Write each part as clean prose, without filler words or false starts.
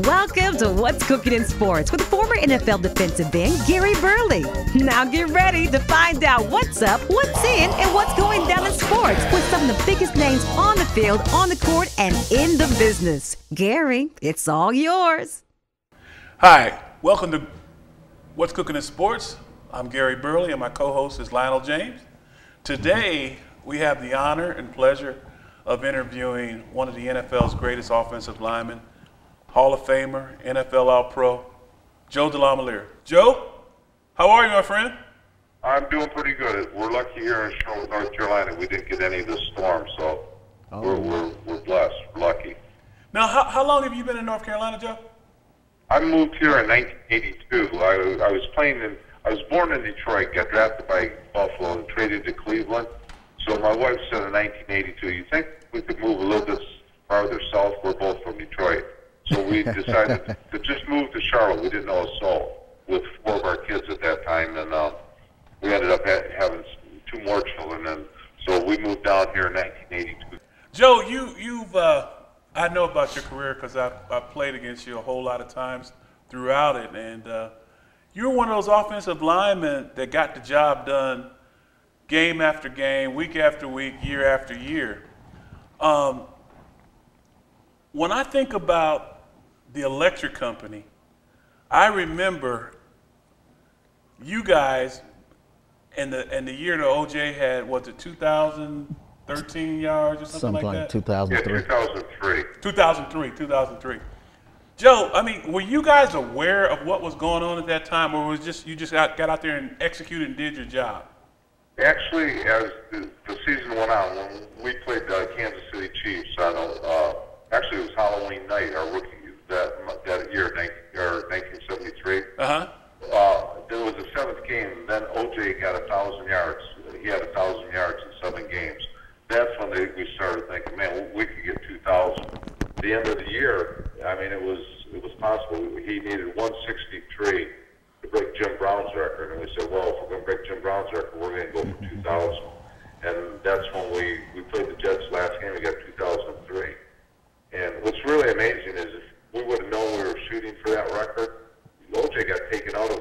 Welcome to What's Cooking in Sports with former NFL defensive end Gary Burley. Now get ready to find out what's up, what's in, and what's going down in sports with some of the biggest names on the field, on the court, and in the business. Gary, it's all yours. Hi, welcome to What's Cooking in Sports. I'm Gary Burley and my co-host is Lionel James. Today, we have the honor and pleasure of interviewing one of the NFL's greatest offensive linemen, Hall of Famer, NFL All-Pro, Joe Delamielleure. Joe, how are you, my friend? I'm doing pretty good. We're lucky here in Charlotte, North Carolina. We didn't get any of this storm, so we're blessed. We're lucky. Now, how long have you been in North Carolina, Joe? I moved here in 1982. I was born in Detroit, got drafted by Buffalo, and traded to Cleveland. So my wife said in 1982, you think we could move a little bit farther south? We're both from Detroit. So we decided to just move to Charlotte. We didn't know a soul with 4 of our kids at that time, and we ended up having 2 more children, and so we moved down here in 1982. Joe, you've I know about your career because I played against you a whole lot of times throughout it, and you were one of those offensive linemen that got the job done game after game, week after week, year after year. When I think about the electric company, I remember you guys in the year that OJ had, was it 2013 yards or something like that? 2003. Yeah, 2003. Joe, I mean, were you guys aware of what was going on at that time, or was you just got out there and executed and did your job? Actually, as the season went on, when we played the Kansas City Chiefs, actually it was Halloween night, our rookie that year, 1973. There was a 7th game, and then OJ got 1,000 yards. He had 1,000 yards in 7 games. That's when we started thinking, man, we could get 2,000. At the end of the year, I mean, it was possible. He needed 163 to break Jim Brown's record, and we said, well, if we're going to break Jim Brown's record, we're going to go for 2,000. And that's when we played the Jets last game. We got 2,003. And what's really amazing is if we would have known we were shooting for that record, OJ got taken out of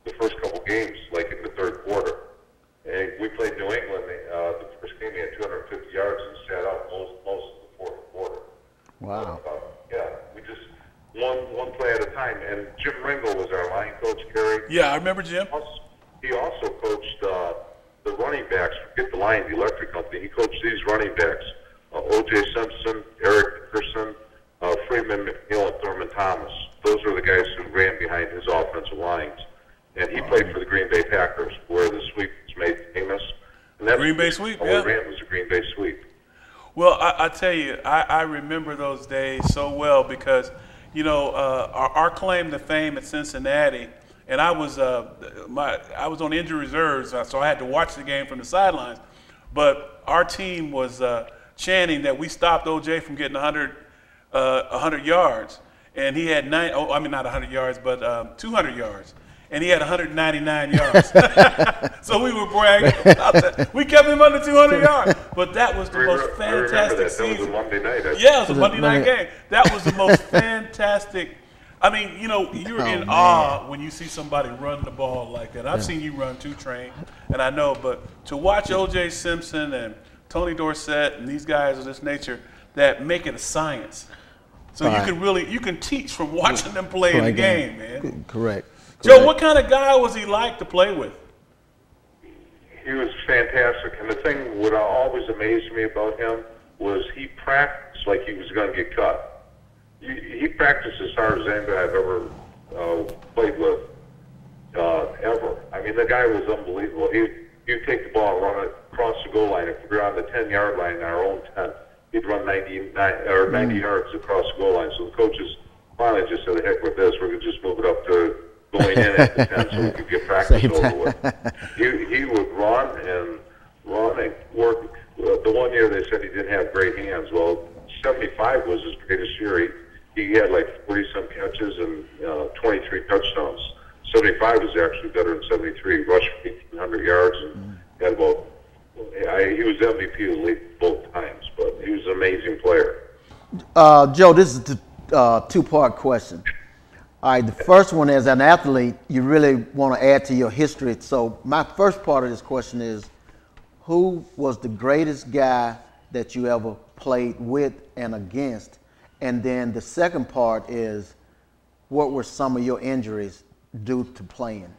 the first couple games, like in the 3rd quarter. And we played New England. The first game, he had 250 yards and sat out most of the 4th quarter. Wow. Yeah, we just one play at a time. And Jim Ringo was our line coach, Gary. Yeah, I remember Jim. He also coached the running backs. Forget the line, the electric company. He coached these running backs: O.J. Simpson, Eric Dickerson, Freeman McNeil, and Thurman Thomas. Those were the guys who ran behind his offensive lines. And he played for the Green Bay Packers, where the sweep was made famous. And that's Green Bay sweep, all yeah. we ran was a Green Bay sweep. Well, I tell you, I remember those days so well because, you know, our claim to fame at Cincinnati, and I was on injury reserves, so I had to watch the game from the sidelines. But our team was chanting that we stopped OJ from getting 100 yards, and he had not 100 yards, but 200 yards. And he had 199 yards. So we were bragging about that. We kept him under 200 yards. But that was the most fantastic season. That was a Monday night. Yeah, it was a Monday night game. That was the most fantastic. I mean, you know, you're in awe when you see somebody run the ball like that. I've seen you run too, Train, and I know. But to watch O.J. Simpson and Tony Dorsett and these guys of this nature that make it a science. So you can teach from watching them play in the game, man. Correct. Joe, what kind of guy was he like to play with? He was fantastic, and the thing that always amazed me about him was he practiced like he was going to get cut. He practiced as hard as anybody I've ever played with, ever. I mean, the guy was unbelievable. He'd take the ball and run it across the goal line. If we were on the 10-yard line in our own 10, he'd run 90 yards across the goal line. So the coaches finally just said, heck with this, we're going to just move it up to going in at the 10 so we could get practice over with. He would run and work. The one year they said he didn't have great hands. Well, 75 was his greatest year. He had like 40-some catches and 23 touchdowns. 75 was actually better than 73. He rushed 1,800 yards and had about. He was MVP of the league both times, but he was an amazing player. Joe, this is two-part question. All right, the first one is, an athlete, you really want to add to your history. So my first part of this question is, who was the greatest guy that you ever played with and against? And then the second part is, what were some of your injuries due to playing?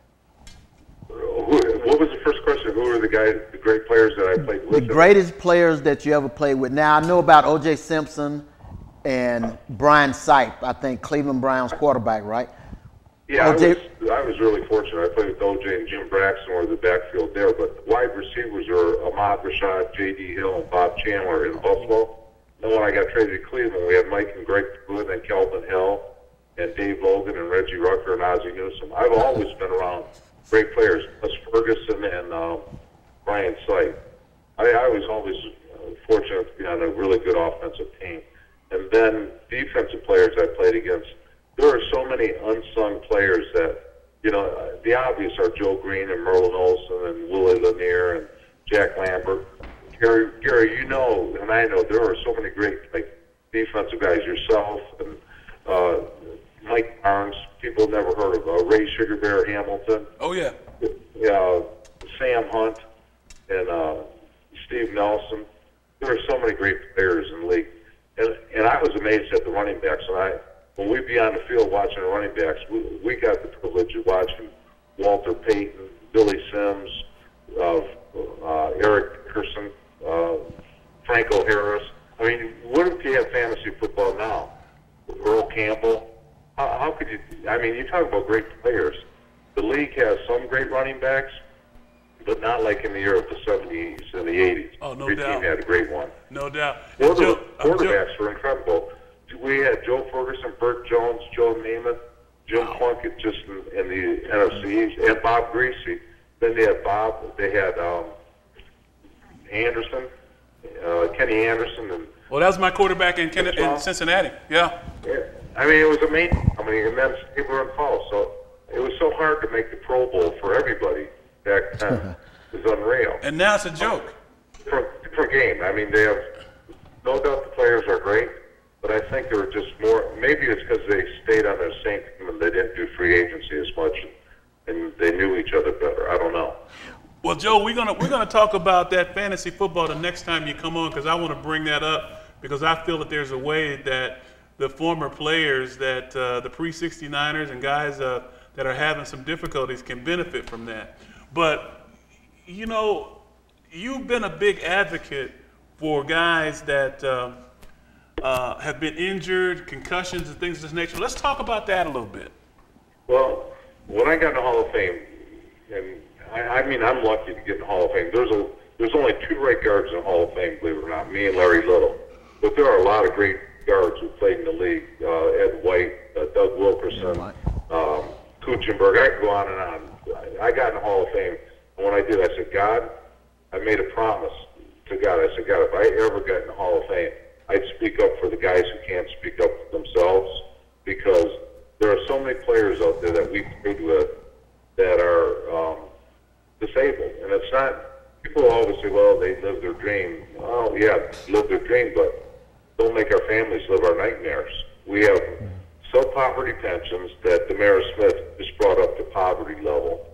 What was the first question? Who were the guys, the great players that I played with? The greatest players that you ever played with. Now, I know about O.J. Simpson and Brian Sipe, I think Cleveland Browns quarterback, right? Yeah, I was really fortunate. I played with O.J. and Jim Braxton or the backfield there, but wide receivers were Ahmad Rashad, J.D. Hill, and Bob Chandler in Buffalo. And when I got traded to Cleveland, we had Mike and Greg Pruitt and Kelvin Hill and Dave Logan and Reggie Rucker and Ozzie Newsome. I've always been around great players, plus Ferguson and Brian Sipe. I was always fortunate to be on a really good offensive team. And then defensive players I played against, there are so many unsung players that, you know, the obvious are Joe Green and Merlin Olsen and Willie Lanier and Jack Lambert. Gary, you know, and I know there are so many great defensive guys, yourself and Mike Barnes, people never heard of, Ray Sugar Bear Hamilton. Oh, yeah. Sam Hunt and Steve Nelson. There are so many great players in the league. And I was amazed at the running backs. And when we'd be on the field watching the running backs, we got the privilege of watching Walter Payton, Billy Sims, Eric Dickerson, Franco Harris. I mean, what if you have fantasy football now? Earl Campbell. How could you? I mean, you talk about great players. The league has some great running backs, but not like in the year of the 70s and the 80s. Oh, no Every doubt. team had a great one. No doubt. Quarterbacks were incredible. We had Joe Ferguson, Burt Jones, Joe Namath, Jim Plunkett just in the NFC East, and Bob Greasy. Then they had Anderson, Kenny Anderson. And well, that was my quarterback in Cincinnati. Yeah. I mean, it was amazing. I mean, and then Stabler and Paul. So it was so hard to make the Pro Bowl for everybody back then. It was unreal. And now it's a joke. Different game. I mean, they have no doubt the players are great, but I think there were just more. Maybe it's because they stayed on their same team and they didn't do free agency as much, and they knew each other better. I don't know. Well, Joe, we're gonna talk about that fantasy football the next time you come on, because I want to bring that up, because I feel that there's a way that the former players, that the pre-69ers and guys that are having some difficulties can benefit from that. But, you know, you've been a big advocate for guys that have been injured, concussions and things of this nature. Let's talk about that a little bit. Well, when I got in the Hall of Fame, and I mean, I'm lucky to get in the Hall of Fame. There's only two right guards in the Hall of Fame, believe it or not, me and Larry Little. But there are a lot of great guards who played in the league. Ed White, Doug Wilkerson, Kuchenberg. I could go on and on. I got in the Hall of Fame, and when I did, I said, God, I made a promise to God. I said, God, if I ever got in the Hall of Fame, I'd speak up for the guys who can't speak up for themselves, because there are so many players out there that we played with that are disabled. And it's not, people always say, well, they live their dream. Oh, yeah, live their dream, but don't make our families live our nightmares. We have sub-poverty pensions that Damaris Smith just brought up to poverty level.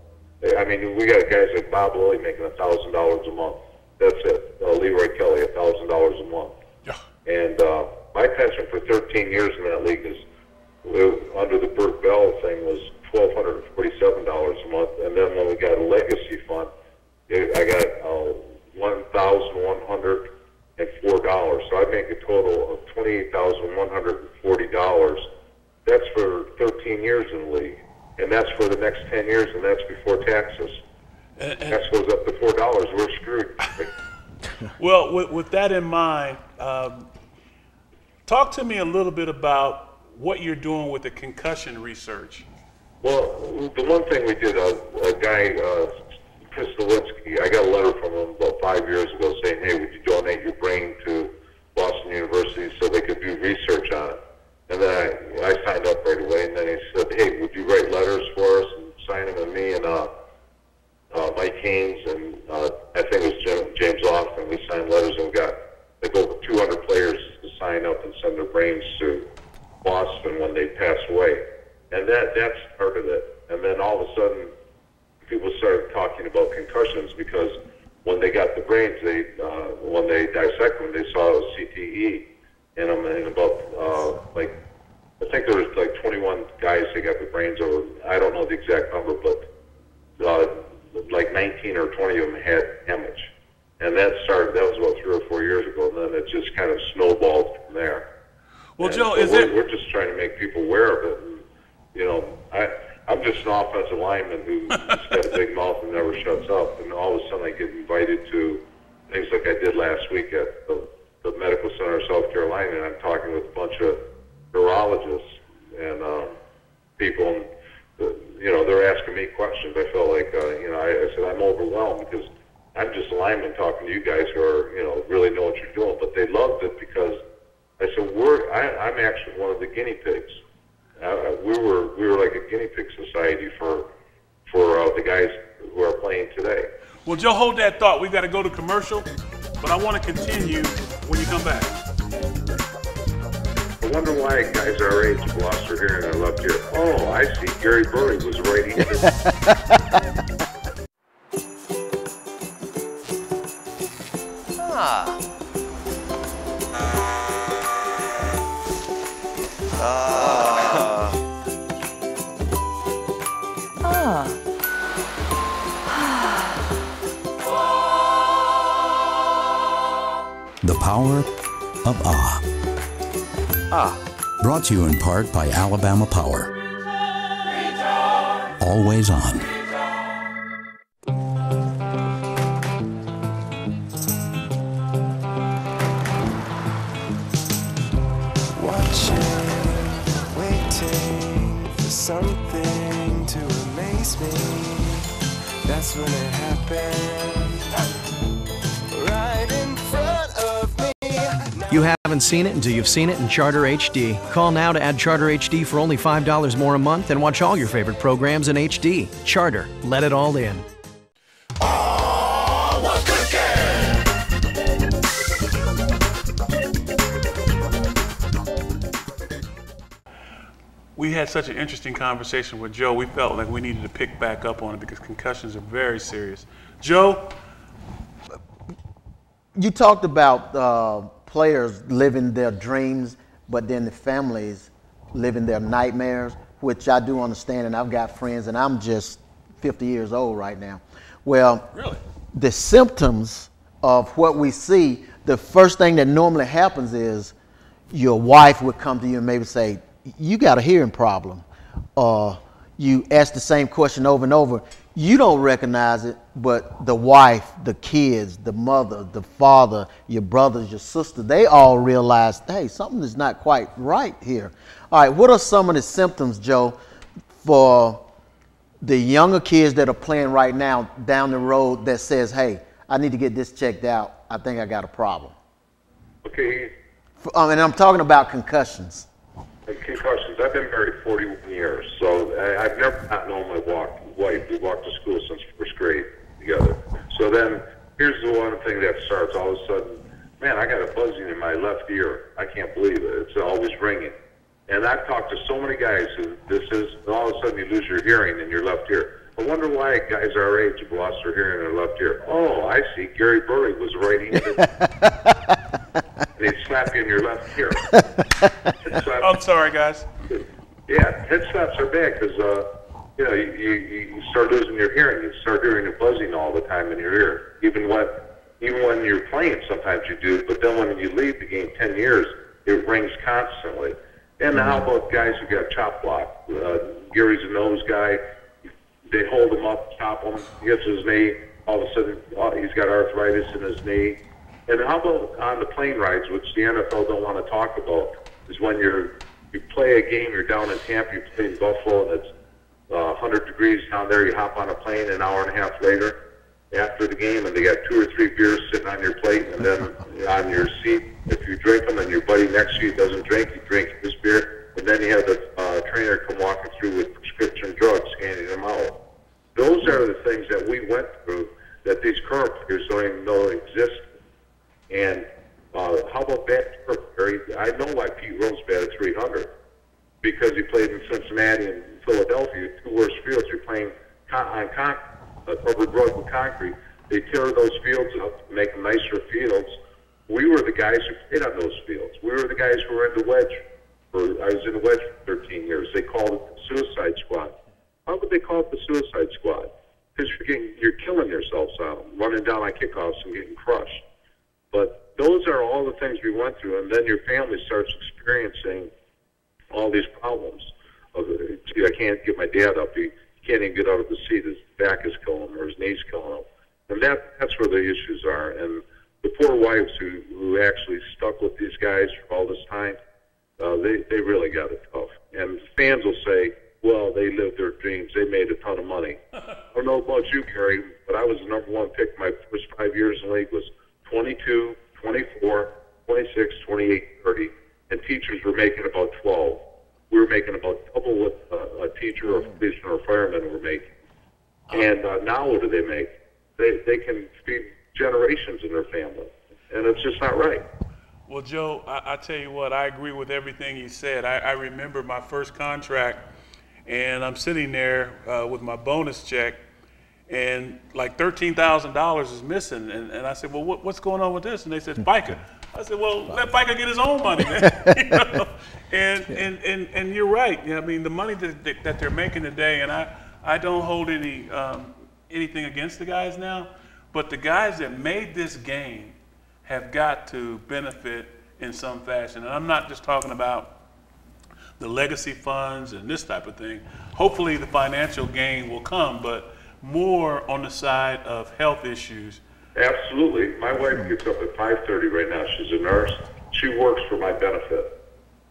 I mean, we got guys like Bob Lilly making $1,000 a month. That's it. Leroy Kelly, $1,000 a month. Yeah. And my pension for 13 years in that league is, under the Burt Bell thing, was $1,247 a month. And then when we got a legacy fund, I got $1,104. So I make a total of $28,140. That's for 13 years in the league. And that's for the next 10 years, and that's before taxes. Tax goes up to $4. We're screwed. Well, with that in mind, talk to me a little bit about what you're doing with the concussion research. Well, the one thing we did, a guy, Chris Nowinski, I got a letter from him about 5 years ago saying, hey, would you donate your brain to Boston University so they could do research on it? And then I signed up right away, and then he said, hey, would you write letters for us and sign them to me and Mike Haynes and I think it was James Austin. We signed letters, and we got like over 200 players to sign up and send their brains to Boston. husband when they pass away. And that started it. And then all of a sudden, people started talking about concussions because when they got the brains, when they dissected them, they saw it was CTE in them. And about, I think there was like 21 guys that got the brains over. I don't know the exact number, but like 19 or 20 of them had hemorrhage. And that was about 3 or 4 years ago. And then it just kind of snowballed from there. Well, and Joe, so we're just trying to make people aware of it. And, you know, I'm just an offensive lineman who's got a big mouth and never shuts up. And all of a sudden I get invited to things like I did last week at the Medical Center of South Carolina. And I'm talking with a bunch of neurologists and people. And, you know, they're asking me questions. I felt like, you know, I said I'm overwhelmed because I'm just a lineman talking to you guys who are, you know, really know what you're doing. But they loved it because I said, I'm actually one of the guinea pigs. We were like a guinea pig society for the guys who are playing today. Well, Joe, hold that thought. We've got to go to commercial, but I want to continue when you come back. I wonder why guys our age have lost their hearing in their left ear. Oh, I see. Gary Burley was writing this. The power of ah. Brought to you in part by Alabama Power. Always on. Watching, waiting for something to amaze me. That's when it happened. Right in front of me. You haven't seen it until you've seen it in Charter HD. Call now to add Charter HD for only $5 more a month and watch all your favorite programs in HD. Charter, let it all in. We had such an interesting conversation with Joe. We felt like we needed to pick back up on it because concussions are very serious. Joe? You talked about players living their dreams, but then the families living their nightmares, which I do understand, and I've got friends, and I'm just 50 years old right now. Well, Really? the symptoms of what we see, the first thing that normally happens is your wife would come to you and maybe say, you got a hearing problem. You ask the same question over and over. You don't recognize it, but the wife, the kids, the mother, the father, your brothers, your sister, they all realize, hey, something is not quite right here. All right, what are some of the symptoms, Joe, for the younger kids that are playing right now down the road that says, hey, I need to get this checked out. I think I got a problem. Okay. And I'm talking about concussions. Concussions. I've been married 41 years, so I've never not known my wife. We walked to school since first grade together. So then, here's the one thing that starts. All of a sudden, man, I got a buzzing in my left ear. I can't believe it. It's always ringing. And I've talked to so many guys who all of a sudden you lose your hearing in your left ear. I wonder why guys our age have lost their hearing in their left ear. Oh, I see. Gary Burley was writing it. And he'd slap you in your left ear. I'm sorry, guys. Yeah, head slaps are bad because, you know, you start losing your hearing. You start hearing the buzzing all the time in your ear. Even when you're playing, sometimes you do. But then when you leave the game 10 years, it rings constantly. And how about guys who got chop block? Gary's a nose guy. They hold him up, chop him, he gets his knee. All of a sudden, he's got arthritis in his knee. And how about on the plane rides, which the NFL don't want to talk about, is when you play a game, you're down in Tampa, you play in Buffalo, and it's 100 degrees down there, you hop on a plane an hour and a half later after the game, and they got 2 or 3 beers sitting on your plate, and then on your seat, if you drink them and your buddy next to you doesn't drink, you drink his beer, and then you have the trainer come walking through with prescription drugs, handing them out. Those are the things that we went through that these current players don't even know exist. And how about bad turf, Gary? I know why Pete Rose batted 300. because you played in Cincinnati and Philadelphia, two worst fields. You're playing on a covered road with concrete. They tear those fields up, make them nicer fields. We were the guys who played on those fields. We were the guys who were in the wedge. I was in the wedge for 13 years. They called it the suicide squad. How would they call it the suicide squad? Because you're killing yourselves out, running down on kickoffs and getting crushed. But those are all the things we went through, and then your family starts experiencing all these problems. I can't get my dad up. He can't even get out of the seat. His back is killing him, or his knees killing him. And that's where the issues are. And the poor wives who actually stuck with these guys for all this time, they really got it tough. And fans will say, well, they lived their dreams. They made a ton of money. I don't know about you, Gary, but I was the number one pick. My first 5 years in the league was 22, 24, 26, 28, 30. And teachers were making about 12. We were making about double what a teacher or a policeman or a fireman were making. And now what do they make? They can feed generations in their family. And it's just not right. Well, Joe, I tell you what, I agree with everything you said. I remember my first contract, and I'm sitting there with my bonus check, and like $13,000 is missing. And I said, well, what's going on with this? And they said, FICA. I said, well, let FICA get his own money, man. You know? And you're right. I mean, the money that they're making today, and I don't hold anything against the guys now, but the guys that made this game have got to benefit in some fashion. And I'm not just talking about the legacy funds and this type of thing. Hopefully the financial gain will come, but more on the side of health issues. Absolutely. My wife gets up at 5:30 right now. She's a nurse. She works for my benefits,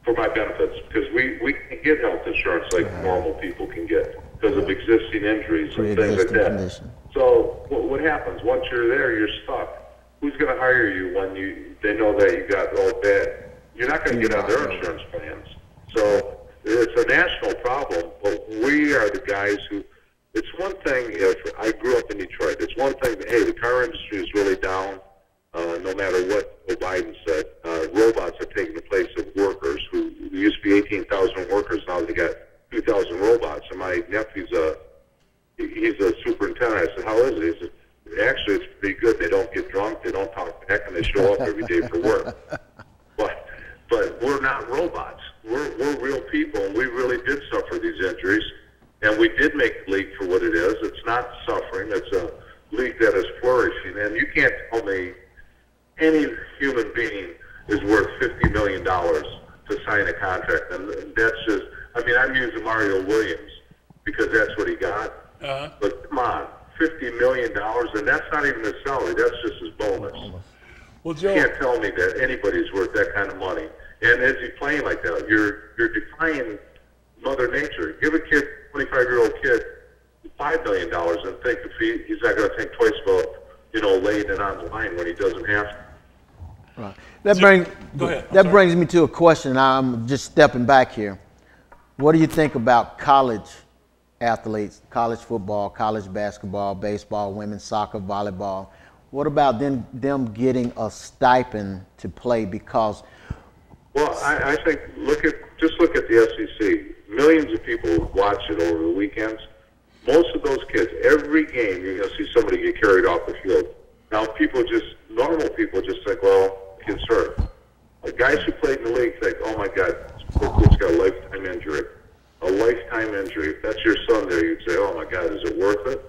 because we can get health insurance like normal people can get because of existing injuries and things like that. Condition. So what happens? Once you're there, you're stuck. Who's going to hire you when they know that you got all bad? You're not going to get on their insurance plans. So it's a national problem, but we are the guys who, it's one thing if I grew up in Detroit, it's one thing that, hey, the car industry is really down, no matter what Joe Biden said. Robots are taking the place of workers who used to be 18,000 workers, now they got 2,000 robots. And my nephew's he's a superintendent. I said, how is it? He said, actually, it's pretty good. They don't get drunk, they don't talk back, and they show up every day for work. But we're not robots. We're real people, and we really did suffer these injuries. And we did make the league for what it is. It's not suffering. It's a league that is flourishing. And you can't tell me any human being is worth $50 million to sign a contract. And that's just, I mean, I'm using Mario Williams because that's what he got. But come on, $50 million, and that's not even his salary. That's just his bonus. Well, Joe, you can't tell me that anybody's worth that kind of money. And as he's playing like that, you're defying Mother Nature. Give a kid, 25-year-old kid, $5 million and think if he's not going to think twice about, laying it on the line when he doesn't have to. Right. Go ahead. That brings me to a question. I'm just stepping back here. What do you think about college athletes, college football, college basketball, baseball, women's soccer, volleyball? What about them getting a stipend to play because? Well, I think just look at the SEC. Millions of people watch it over the weekends. Most of those kids, every game, you're going to see somebody get carried off the field. Now, normal people just think, well, kid's hurt. Guys who played in the league think, oh my God, this kid's got a lifetime injury. A lifetime injury. If that's your son there, you'd say, oh my God, is it worth it?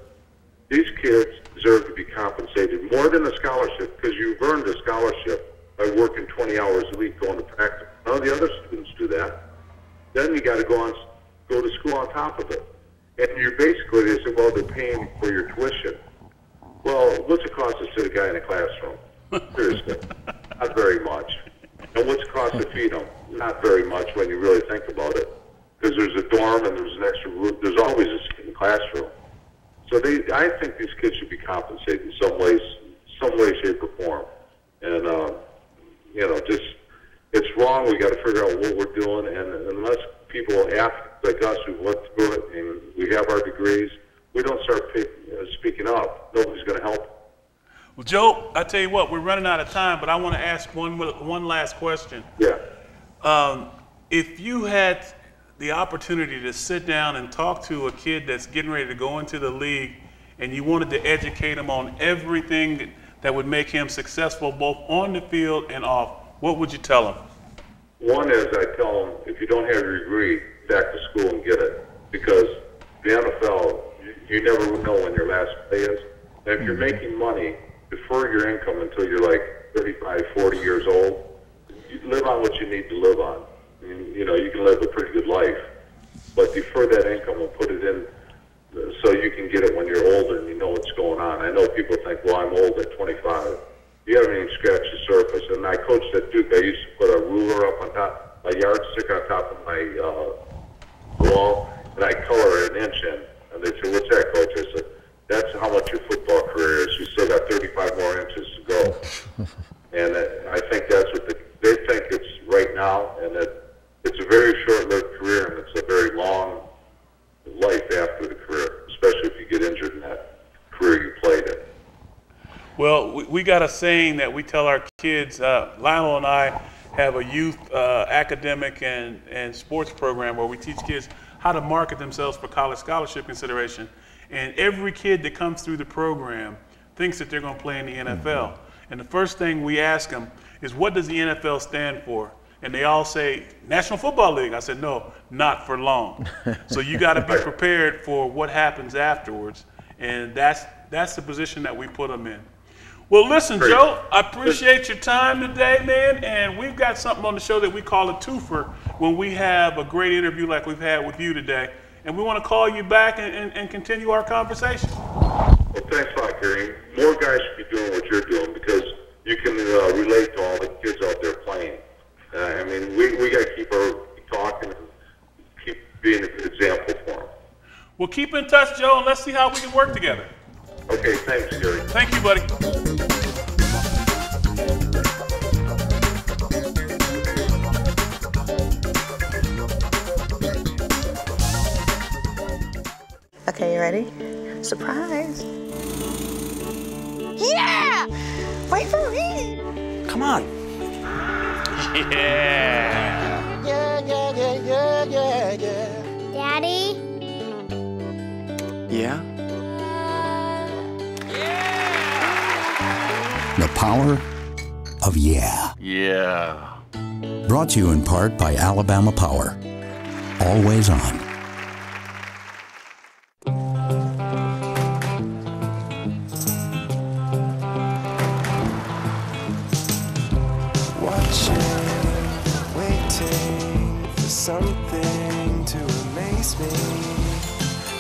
These kids deserve to be compensated more than a scholarship because you've earned a scholarship by working 20 hours a week going to practice. None of the other students do that. Then you got to go to school on top of it. And you're basically, they say, well, they're paying for your tuition. Well, what's it cost to sit a guy in a classroom? Seriously, not very much. And what's it cost to feed them? Not very much when you really think about it. Because there's a dorm and there's an extra room. There's always a seat in the classroom. So I think these kids should be compensated in some way, shape, or form. And, it's wrong. We got to figure out what we're doing. And unless people like us who went through it and we have our degrees, we don't start speaking up. Nobody's going to help. Well, Joe, I tell you what, we're running out of time, but I want to ask one last question. Yeah. If you had the opportunity to sit down and talk to a kid that's getting ready to go into the league, and you wanted to educate him on everything that would make him successful both on the field and off, what would you tell him? One is I tell them, if you don't have your degree, back to school and get it. Because the NFL, you never know when your last pay is. And if you're making money, defer your income until you're like 35, 40 years old. You live on what you need to live on. You know, you can live a pretty good life. But defer that income and put it in so you can get it when you're older and you know what's going on. I know people think, well, I'm old at 25. You haven't even scratched the surface. And I coached at Duke. I used to put a ruler up on top, a yardstick on top of my wall, and I color an inch in. And they said, what's that, Coach? I said, that's how much your football career is. You still got 35 more inches to go. And I think that's what they think it's right now, and that it's a very short-lived career, and it's a very long life after the career, especially if you get injured in that career you played in. Well, we got a saying that we tell our kids. Lionel and I have a youth academic and sports program where we teach kids how to market themselves for college scholarship consideration. And every kid that comes through the program thinks that they're going to play in the NFL. And the first thing we ask them is, what does the NFL stand for? And they all say, National Football League. I said, no, not for long. So you got to be prepared for what happens afterwards. And that's the position that we put them in. Well, listen, Joe, I appreciate your time today, man. And we've got something on the show that we call a twofer when we have a great interview like we've had with you today. And we want to call you back and continue our conversation. Well, thanks a lot, Gary. More guys should be doing what you're doing because you can relate to all the kids out there playing. I mean, we got to keep talking and keep being a good example for them. Well, keep in touch, Joe, and let's see how we can work together. Okay, thanks, Gary. Thank you, buddy. Okay, you ready? Surprise. Yeah! Wait for me. Come on. Yeah. Daddy? Yeah? The power of yeah. Yeah. Brought to you in part by Alabama Power. Always on. Something to amaze me.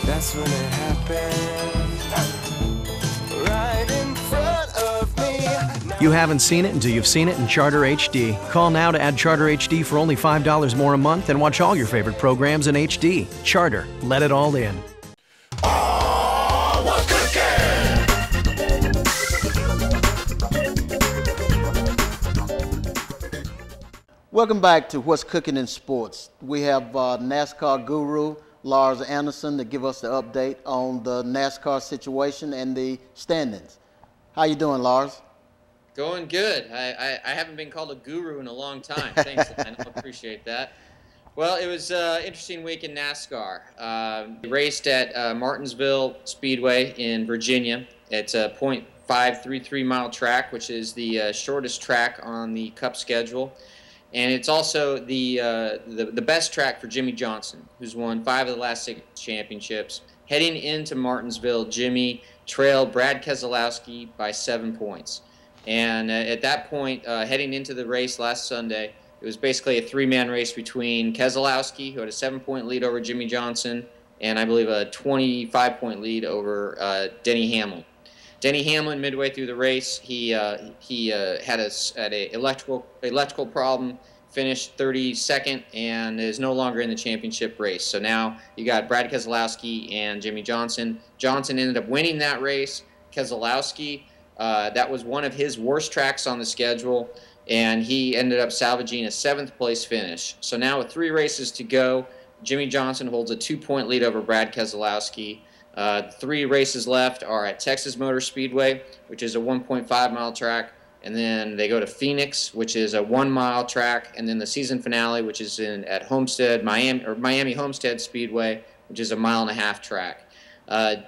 That's when it happened. Right in front of me. You haven't seen it until you've seen it in Charter HD. Call now to add Charter HD for only $5 more a month and watch all your favorite programs in HD. Charter, let it all in. Welcome back to What's Cooking in Sports. We have NASCAR guru Lars Anderson to give us the update on the NASCAR situation and the standings. How you doing, Lars? Going good. I haven't been called a guru in a long time. Thanks, I appreciate that. Well, it was an interesting week in NASCAR. We raced at Martinsville Speedway in Virginia. It's a .533 mile track, which is the shortest track on the Cup schedule. And it's also the best track for Jimmy Johnson, who's won 5 of the last 6 championships. Heading into Martinsville, Jimmy trailed Brad Keselowski by 7 points. And at that point, heading into the race last Sunday, it was basically a 3-man race between Keselowski, who had a 7-point lead over Jimmy Johnson, and I believe a 25-point lead over Denny Hamlin. Denny Hamlin, midway through the race, he had a electrical problem, finished 32nd, and is no longer in the championship race. So now you got Brad Keselowski and Jimmy Johnson. Johnson ended up winning that race. Keselowski, that was one of his worst tracks on the schedule, and he ended up salvaging a 7th place finish. So now with 3 races to go, Jimmy Johnson holds a 2-point lead over Brad Keselowski. 3 races left are at Texas Motor Speedway, which is a 1.5 mile track, and then they go to Phoenix, which is a 1 mile track, and then the season finale, which is at Homestead, Miami Homestead Speedway, which is a 1.5 mile track.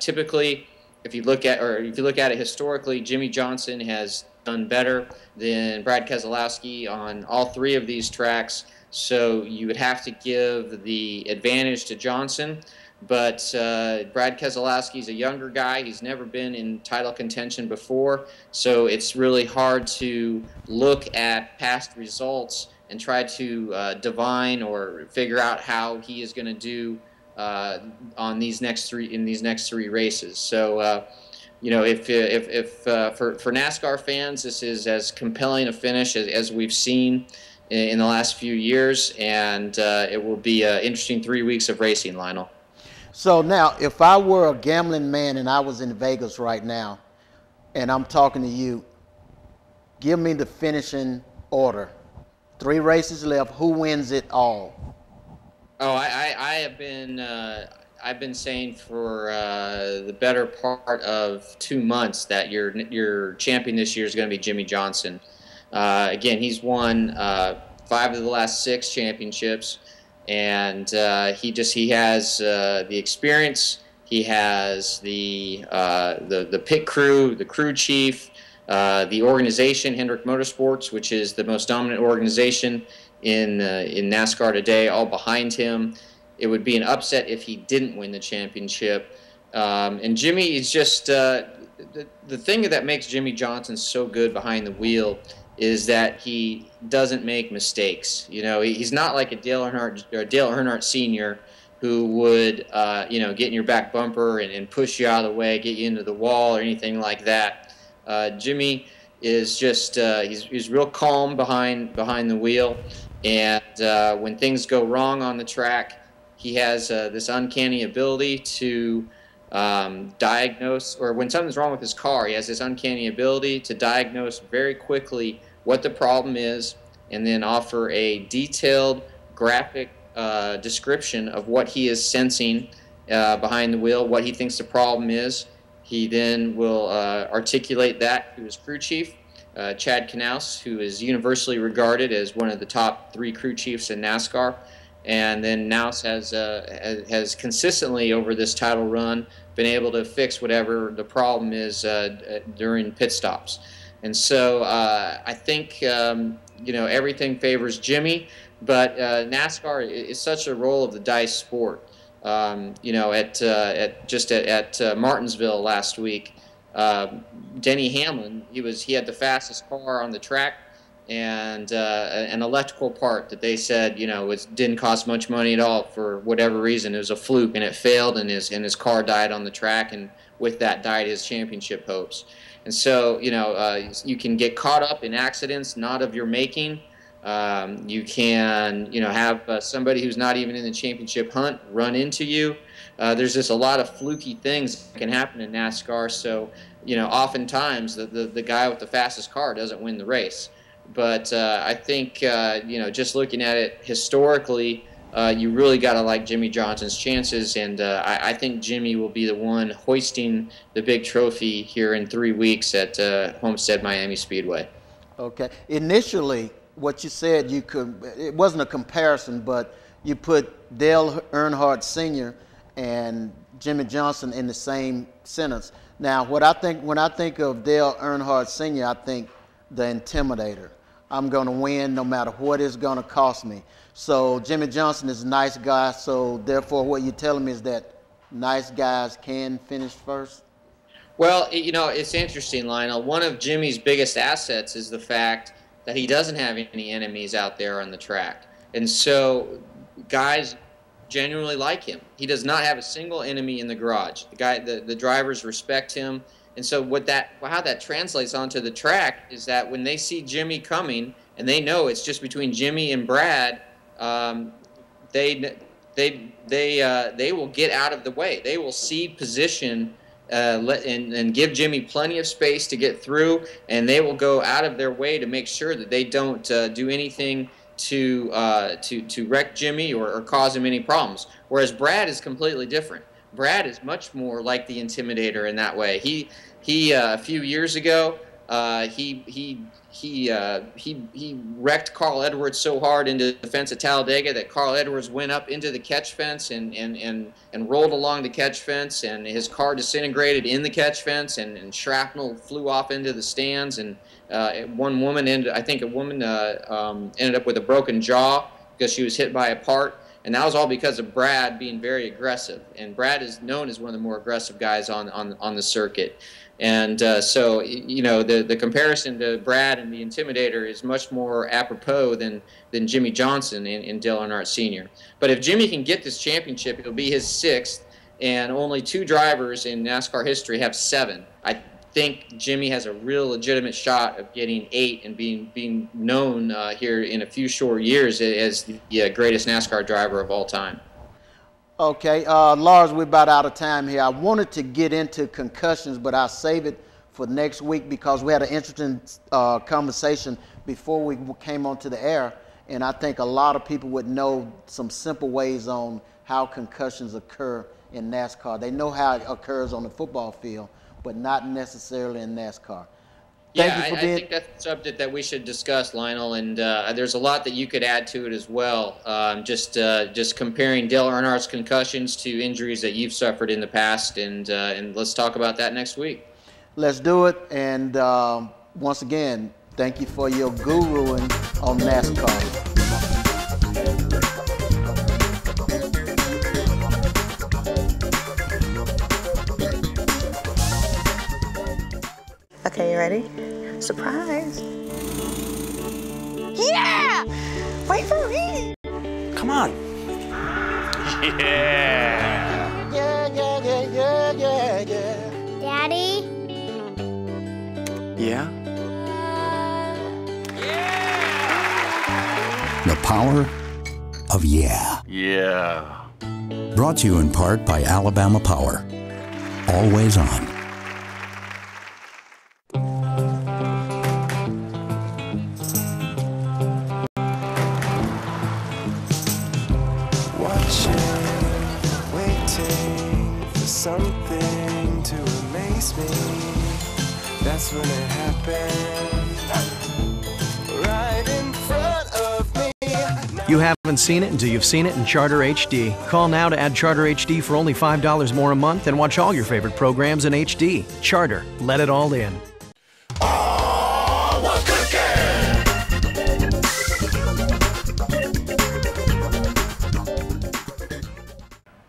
Typically, if you look at it historically, Jimmie Johnson has done better than Brad Keselowski on all 3 of these tracks, so you would have to give the advantage to Johnson. But Brad Keselowski is a younger guy. He's never been in title contention before, so it's really hard to look at past results and try to divine or figure out how he is going to do on these next 3 races. So you know, if for NASCAR fans, this is as compelling a finish as we've seen in the last few years, and it will be an interesting 3 weeks of racing, Lionel. So now, if I were a gambling man and I was in Vegas right now, and I'm talking to you, give me the finishing order. 3 races left. Who wins it all? Oh, I have been I've been saying for the better part of 2 months that your champion this year is going to be Jimmie Johnson. Again, he's won 5 of the last 6 championships. And he has the experience. He has the pit crew, the crew chief, the organization, Hendrick Motorsports, which is the most dominant organization in NASCAR today, all behind him. It would be an upset if he didn't win the championship. And Jimmie is just the thing that makes Jimmie Johnson so good behind the wheel is that he doesn't make mistakes. You know, he's not like a Dale Earnhardt Sr. who would, you know, get in your back bumper and push you out of the way, get you into the wall or anything like that. Jimmie is just he's real calm behind the wheel, and when things go wrong on the track, he has this uncanny ability to diagnose, or when something's wrong with his car, he has this uncanny ability to diagnose very quickly what the problem is and then offer a detailed graphic description of what he is sensing behind the wheel, what he thinks the problem is. He then will articulate that to his crew chief, Chad Knaus, who is universally regarded as one of the top 3 crew chiefs in NASCAR. And then Knaus has consistently over this title run been able to fix whatever the problem is during pit stops. And so I think you know, everything favors Jimmie, but NASCAR is such a roll of the dice sport. You know, at Martinsville last week, Denny Hamlin, he had the fastest car on the track, and an electrical part that they said, you know, it didn't cost much money at all for whatever reason. It was a fluke, and it failed, and his car died on the track, and with that died his championship hopes. And so, you know, you can get caught up in accidents not of your making. You can, you know, have somebody who's not even in the championship hunt run into you. There's just a lot of fluky things that can happen in NASCAR. So, you know, oftentimes the guy with the fastest car doesn't win the race. But I think, you know, just looking at it historically, you really got to like Jimmie Johnson's chances, and I think Jimmie will be the one hoisting the big trophy here in 3 weeks at Homestead Miami Speedway. Okay. Initially, what you said, it wasn't a comparison, but you put Dale Earnhardt Sr. and Jimmie Johnson in the same sentence. Now, when I think of Dale Earnhardt Sr., I think the intimidator. I'm going to win no matter what it's going to cost me. So Jimmie Johnson is a nice guy, so therefore what you're telling me is that nice guys can finish first? Well, you know, it's interesting, Lionel. One of Jimmie's biggest assets is the fact that he doesn't have any enemies out there on the track. And so guys genuinely like him. He does not have a single enemy in the garage. The drivers respect him. And so how that translates onto the track is that when they see Jimmie coming and they know it's just between Jimmie and Brad, they will get out of the way. They will cede position and give Jimmie plenty of space to get through, and they will go out of their way to make sure that they don't do anything to wreck Jimmie or cause him any problems. Whereas Brad is completely different. Brad is much more like the intimidator in that way. He a few years ago He wrecked Carl Edwards so hard into the fence at Talladega that Carl Edwards went up into the catch fence and rolled along the catch fence, and his car disintegrated in the catch fence, and shrapnel flew off into the stands, and one woman ended up with a broken jaw because she was hit by a part. And that was all because of Brad being very aggressive. And Brad is known as one of the more aggressive guys on the circuit. And so, you know, the comparison to Brad and the Intimidator is much more apropos than Jimmy Johnson in Dale Earnhardt Sr. But if Jimmy can get this championship, it'll be his 6th, and only 2 drivers in NASCAR history have 7. I think Jimmy has a real legitimate shot of getting 8 and being known here in a few short years as the greatest NASCAR driver of all time. Okay, Lars, we're about out of time here. I wanted to get into concussions, but I'll save it for next week because we had an interesting conversation before we came onto the air, and I think a lot of people would know some simple ways on how concussions occur in NASCAR. They know how it occurs on the football field, but not necessarily in NASCAR. I think that's a subject that we should discuss, Lionel, and there's a lot that you could add to it as well. Just comparing Dale Earnhardt's concussions to injuries that you've suffered in the past, and let's talk about that next week. Let's do it, and once again, thank you for your guruing on NASCAR. Okay, you ready? Surprise. Yeah! Wait for me! Come on. Yeah. Daddy? Yeah? The power of yeah. Yeah. Brought to you in part by Alabama Power. Always on. Something to amaze me. That's when it happened. Right in front of me. You haven't seen it until you've seen it in Charter HD. Call now to add Charter HD for only $5 more a month and watch all your favorite programs in HD. Charter, let it all in.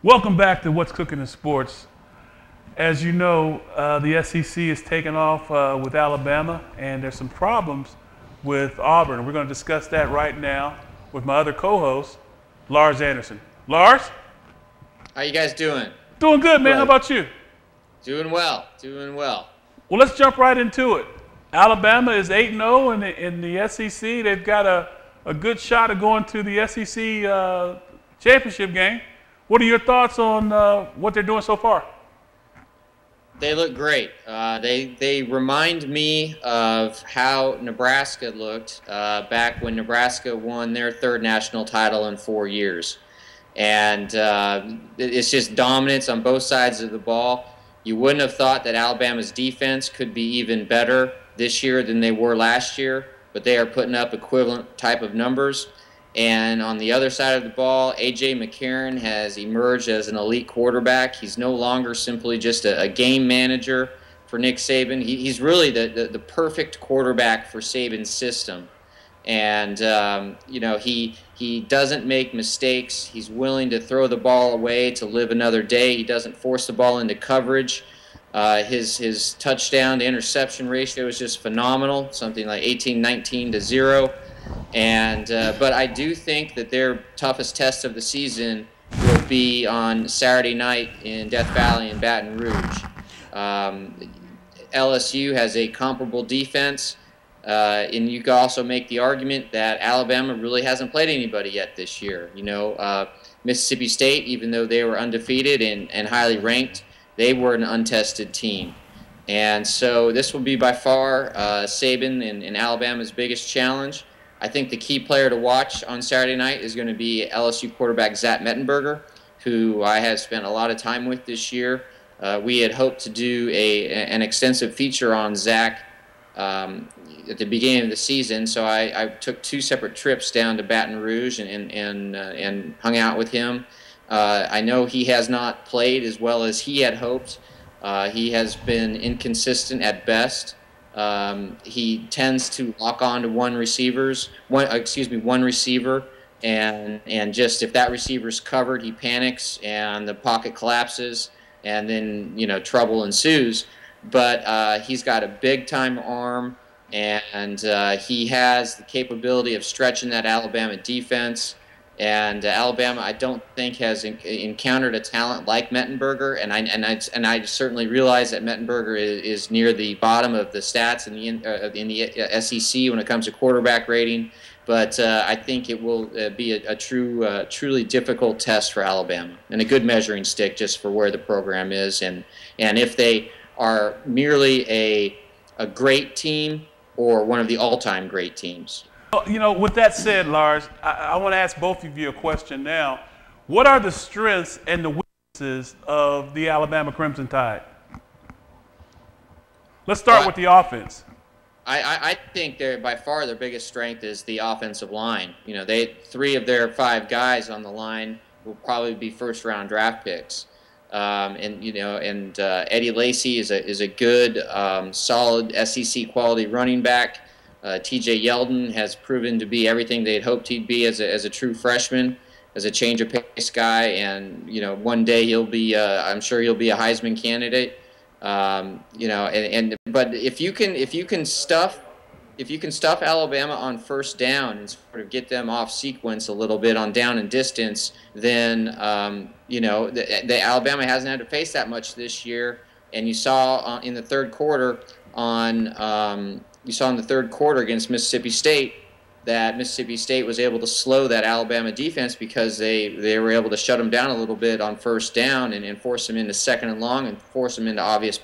Welcome back to What's Cooking in Sports. As you know, the SEC is taking off with Alabama, and there's some problems with Auburn. We're going to discuss that right now with my other co-host, Lars Anderson. Lars? How you guys doing? Doing good, man. How about you? Doing well, doing well. Well, let's jump right into it. Alabama is 8-0 in the SEC. They've got a good shot of going to the SEC championship game. What are your thoughts on what they're doing so far? They look great. They remind me of how Nebraska looked back when Nebraska won their 3rd national title in 4 years. And it's just dominance on both sides of the ball. You wouldn't have thought that Alabama's defense could be even better this year than they were last year, but they are putting up equivalent type of numbers. And on the other side of the ball, A.J. McCarron has emerged as an elite quarterback. He's no longer simply just a game manager for Nick Saban. He's really the perfect quarterback for Saban's system. And, you know, he doesn't make mistakes. He's willing to throw the ball away to live another day. He doesn't force the ball into coverage. His touchdown to interception ratio is just phenomenal, something like 18-19 to 0. And but I do think that their toughest test of the season will be on Saturday night in Death Valley in Baton Rouge. LSU has a comparable defense, and you can also make the argument that Alabama really hasn't played anybody yet this year. You know, Mississippi State, even though they were undefeated and highly ranked, they were an untested team. And so this will be by far Saban and Alabama's biggest challenge. I think the key player to watch on Saturday night is going to be LSU quarterback Zach Mettenberger, who I have spent a lot of time with this year. We had hoped to do an extensive feature on Zach at the beginning of the season. So I took 2 separate trips down to Baton Rouge and hung out with him. I know he has not played as well as he had hoped. He has been inconsistent at best. He tends to lock on to one receiver, and just if that receiver's covered, he panics and the pocket collapses, and then trouble ensues. But he's got a big time arm, and he has the capability of stretching that Alabama defense. And Alabama, I don't think, has encountered a talent like Mettenberger, and I certainly realize that Mettenberger is near the bottom of the stats in the SEC when it comes to quarterback rating. But I think it will be a truly difficult test for Alabama, and a good measuring stick just for where the program is, and if they are merely a great team or one of the all-time great teams. Well, with that said, Lars, I want to ask both of you a question now. What are the strengths and the weaknesses of the Alabama Crimson Tide? Let's start with the offense. I think by far their biggest strength is the offensive line. 3 of their 5 guys on the line will probably be first-round draft picks. Eddie Lacy is a good, solid SEC quality running back. T.J. Yeldon has proven to be everything they'd hoped he'd be as a true freshman, as a change of pace guy, and one day he'll be, I'm sure he'll be a Heisman candidate. But if you can stuff Alabama on first down and sort of get them off sequence a little bit on down and distance, then the Alabama hasn't had to face that much this year. And you saw in the third quarter against Mississippi State that Mississippi State was able to slow that Alabama defense because they were able to shut them down a little bit on first down and force them into second and long and force them into obvious